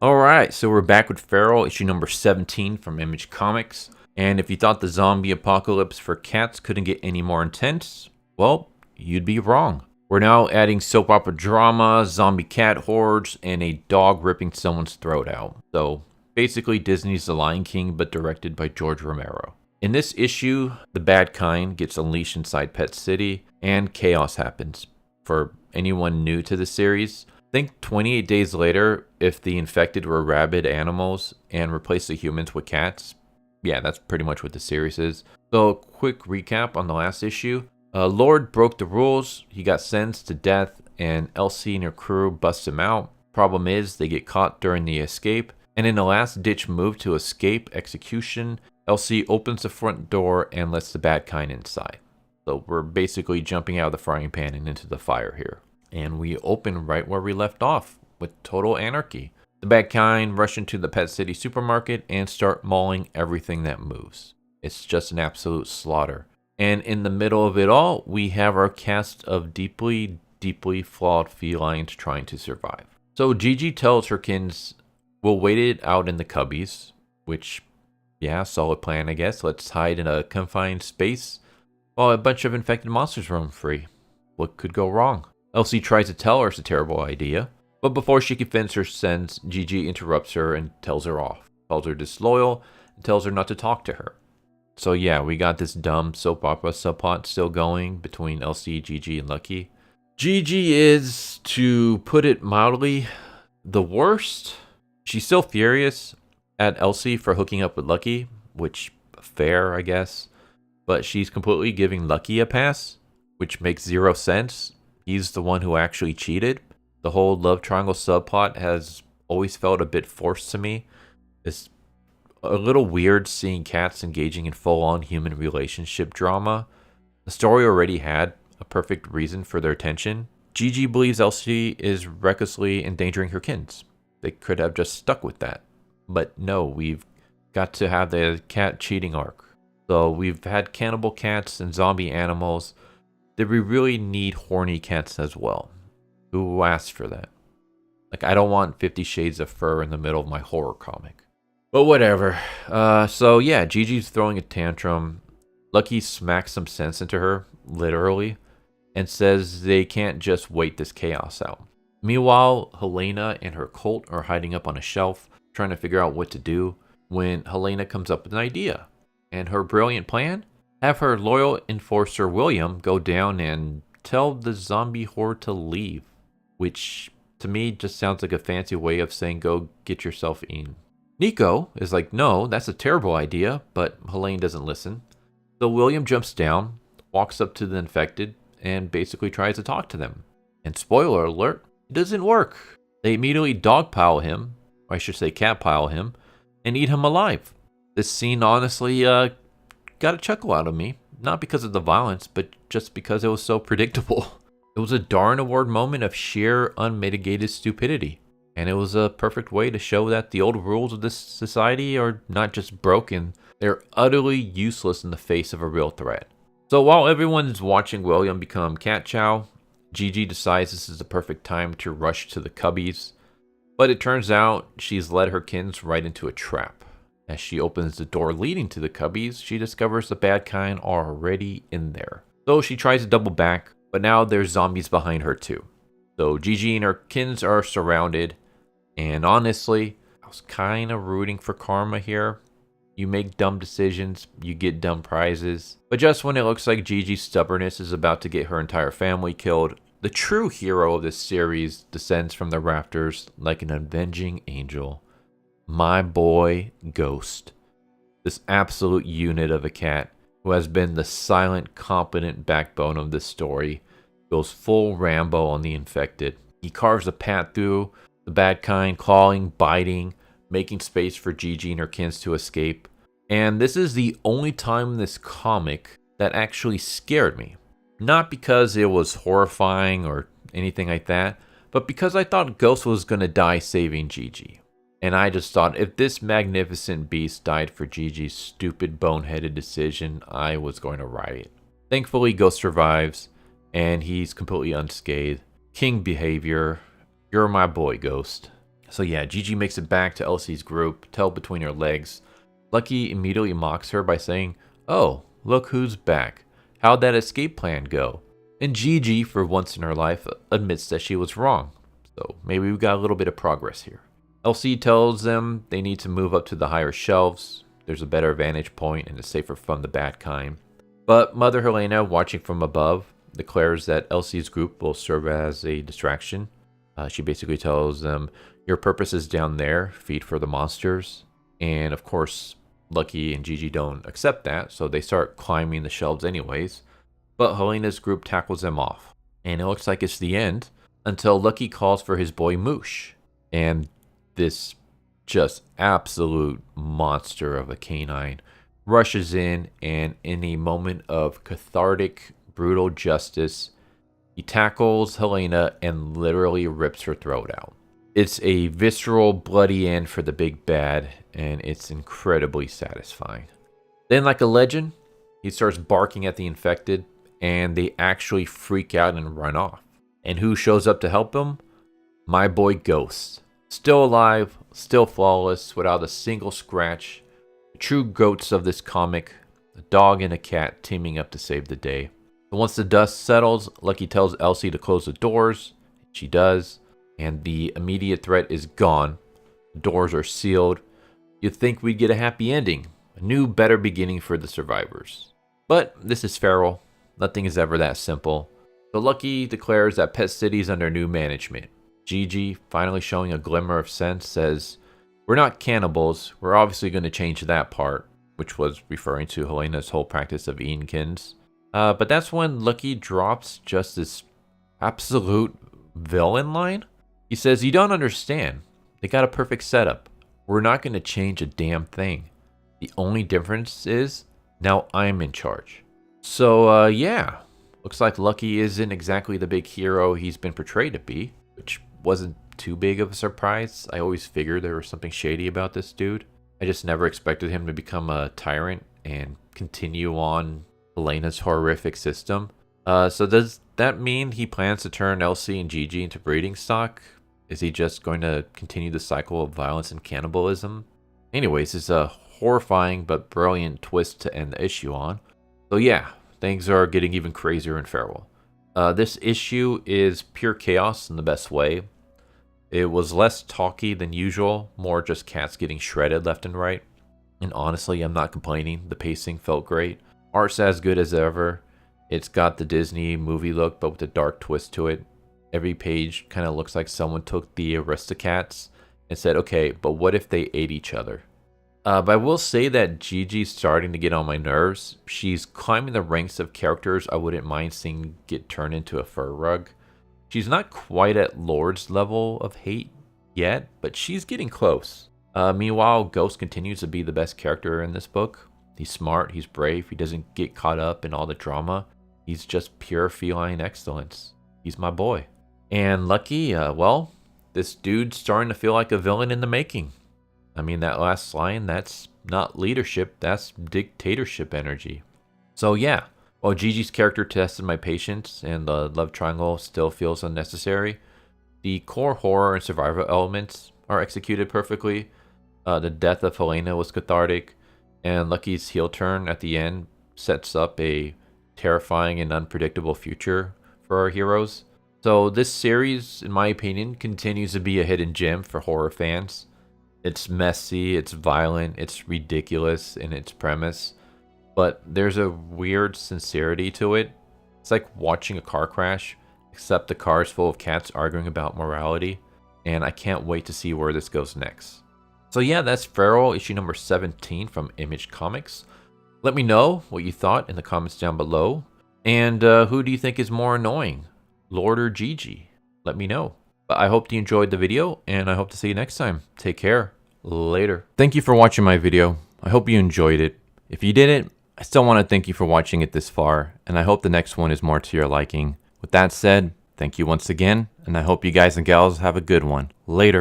Alright, so we're back with Feral, issue number 17 from Image Comics. And if you thought the zombie apocalypse for cats couldn't get any more intense, well, you'd be wrong. We're now adding soap opera drama, zombie cat hordes, and a dog ripping someone's throat out. So basically Disney's The Lion King, but directed by George Romero. In this issue, the bad kind gets unleashed inside Pet City, and chaos happens. For anyone new to the series, think 28 days later, if the infected were rabid animals and replaced the humans with cats. Yeah, that's pretty much what the series is. So, quick recap on the last issue. Lord broke the rules, he got sentenced to death, and Elsie and her crew bust him out. Problem is, they get caught during the escape, and in a last-ditch move to escape execution, Elsie opens the front door and lets the bad kind inside. So we're basically jumping out of the frying pan and into the fire here. And we open right where we left off, with total anarchy. The bad kind rush into the Pet City supermarket and start mauling everything that moves. It's just an absolute slaughter. And in the middle of it all, we have our cast of deeply, deeply flawed felines trying to survive. So Gigi tells her kins, we'll wait it out in the cubbies, which, yeah, solid plan, I guess. Let's hide in a confined space while a bunch of infected monsters roam free. What could go wrong? Elsie tries to tell her it's a terrible idea, but before she can finish her sentence, Gigi interrupts her and tells her off, calls her disloyal, and tells her not to talk to her. So yeah, we got this dumb soap opera subplot still going between Elsie, Gigi, and Lucky. Gigi is, to put it mildly, the worst. She's still furious at Elsie for hooking up with Lucky, which, fair, I guess. But she's completely giving Lucky a pass, which makes zero sense. He's the one who actually cheated. The whole love triangle subplot has always felt a bit forced to me. It's a little weird seeing cats engaging in full-on human relationship drama. The story already had a perfect reason for their tension. Gigi believes Elsie is recklessly endangering her kins. They could have just stuck with that. But no, we've got to have the cat cheating arc. So we've had cannibal cats and zombie animals. Did we really need horny cats as well? Who asked for that? Like, I don't want 50 Shades of Fur in the middle of my horror comic. But whatever. So yeah, Gigi's throwing a tantrum. Lucky smacks some sense into her, literally, and says they can't just wait this chaos out. Meanwhile, Helena and her cult are hiding up on a shelf, trying to figure out what to do, when Helena comes up with an idea. And her brilliant plan? Have her loyal enforcer William go down and tell the zombie horde to leave. Which, to me, just sounds like a fancy way of saying go get yourself in. Nico is like, no, that's a terrible idea, but Helene doesn't listen. So William jumps down, walks up to the infected, and basically tries to talk to them. And spoiler alert, it doesn't work. They immediately dogpile him, or I should say catpile him, and eat him alive. This scene honestly got a chuckle out of me, not because of the violence, but just because it was so predictable. It was a darn award moment of sheer unmitigated stupidity. And it was a perfect way to show that the old rules of this society are not just broken, they're utterly useless in the face of a real threat. So while everyone's watching William become cat chow, Gigi decides this is the perfect time to rush to the cubbies. But it turns out she's led her kins right into a trap. As she opens the door leading to the cubbies, she discovers the bad kind are already in there. So she tries to double back, but now there's zombies behind her too. So Gigi and her kins are surrounded. And honestly, I was kind of rooting for karma here. You make dumb decisions, you get dumb prizes. But just when it looks like Gigi's stubbornness is about to get her entire family killed, the true hero of this series descends from the rafters like an avenging angel. My boy, Ghost. This absolute unit of a cat who has been the silent, competent backbone of this story goes full Rambo on the infected. He carves a path through the bad kind, clawing, biting, making space for Gigi and her kins to escape. And this is the only time in this comic that actually scared me. Not because it was horrifying or anything like that, but because I thought Ghost was going to die saving Gigi. And I just thought if this magnificent beast died for Gigi's stupid, boneheaded decision, I was going to riot. Thankfully, Ghost survives, and he's completely unscathed. King behavior. You're my boy, Ghost. So yeah, Gigi makes it back to Elsie's group, tail between her legs. Lucky immediately mocks her by saying, "Oh, look who's back. How'd that escape plan go?" And Gigi, for once in her life, admits that she was wrong. So maybe we got a little bit of progress here. Elsie tells them they need to move up to the higher shelves. There's a better vantage point and it's safer from the bad kind. But Mother Helena, watching from above, declares that Elsie's group will serve as a distraction. She basically tells them, "Your purpose is down there, feed for the monsters." And of course, Lucky and Gigi don't accept that, so they start climbing the shelves anyways. But Helena's group tackles them off. And it looks like it's the end until Lucky calls for his boy Moosh. And this just absolute monster of a canine rushes in, and in a moment of cathartic, brutal justice, he tackles Helena and literally rips her throat out. It's a visceral, bloody end for the big bad, and it's incredibly satisfying. Then, like a legend, he starts barking at the infected, and they actually freak out and run off. And who shows up to help him? My boy Ghost. Still alive, still flawless, without a single scratch. The true goats of this comic, a dog and a cat teaming up to save the day. But once the dust settles, Lucky tells Elsie to close the doors. She does, and the immediate threat is gone. The doors are sealed. You'd think we'd get a happy ending, a new, better beginning for the survivors. But this is feral. Nothing is ever that simple. So Lucky declares that Pet City is under new management. Gigi, finally showing a glimmer of sense, says, "We're not cannibals. We're obviously going to change that part," which was referring to Helena's whole practice of eatingkins. But that's when Lucky drops just this absolute villain line. He says, "You don't understand. They got a perfect setup. We're not going to change a damn thing. The only difference is now I'm in charge." So, yeah. Looks like Lucky isn't exactly the big hero he's been portrayed to be, which wasn't too big of a surprise. I always figured there was something shady about this dude. I just never expected him to become a tyrant and continue on Helena's horrific system. So does that mean he plans to turn Elsie and Gigi into breeding stock? Is he just going to continue the cycle of violence and cannibalism? Anyways, it's a horrifying but brilliant twist to end the issue on. So yeah, things are getting even crazier and feral. This issue is pure chaos in the best way. It was less talky than usual, more just cats getting shredded left and right. And honestly, I'm not complaining. The pacing felt great. Art's as good as ever. It's got the Disney movie look, but with a dark twist to it. Every page kind of looks like someone took the Aristocats and said, "Okay, but what if they ate each other?" But I will say that Gigi's starting to get on my nerves. She's climbing the ranks of characters I wouldn't mind seeing get turned into a fur rug. She's not quite at Lord's level of hate yet, but she's getting close. Meanwhile, Ghost continues to be the best character in this book. He's smart, he's brave, he doesn't get caught up in all the drama. He's just pure feline excellence. He's my boy. And Lucky, well, this dude's starting to feel like a villain in the making. I mean, that last line, that's not leadership, that's dictatorship energy. So yeah, while Gigi's character tested my patience and the love triangle still feels unnecessary, the core horror and survival elements are executed perfectly. The death of Helena was cathartic, and Lucky's heel turn at the end sets up a terrifying and unpredictable future for our heroes. So this series, in my opinion, continues to be a hidden gem for horror fans. It's messy, it's violent, it's ridiculous in its premise, but there's a weird sincerity to it. It's like watching a car crash, except the car is full of cats arguing about morality, and I can't wait to see where this goes next. So yeah, that's Feral, issue number 17 from Image Comics. Let me know what you thought in the comments down below, and who do you think is more annoying, Lord or Gigi? Let me know. But I hope you enjoyed the video, and I hope to see you next time. Take care. Later. Thank you for watching my video. I hope you enjoyed it. If you didn't, I still want to thank you for watching it this far, and I hope the next one is more to your liking. With that said, thank you once again, and I hope you guys and gals have a good one. Later.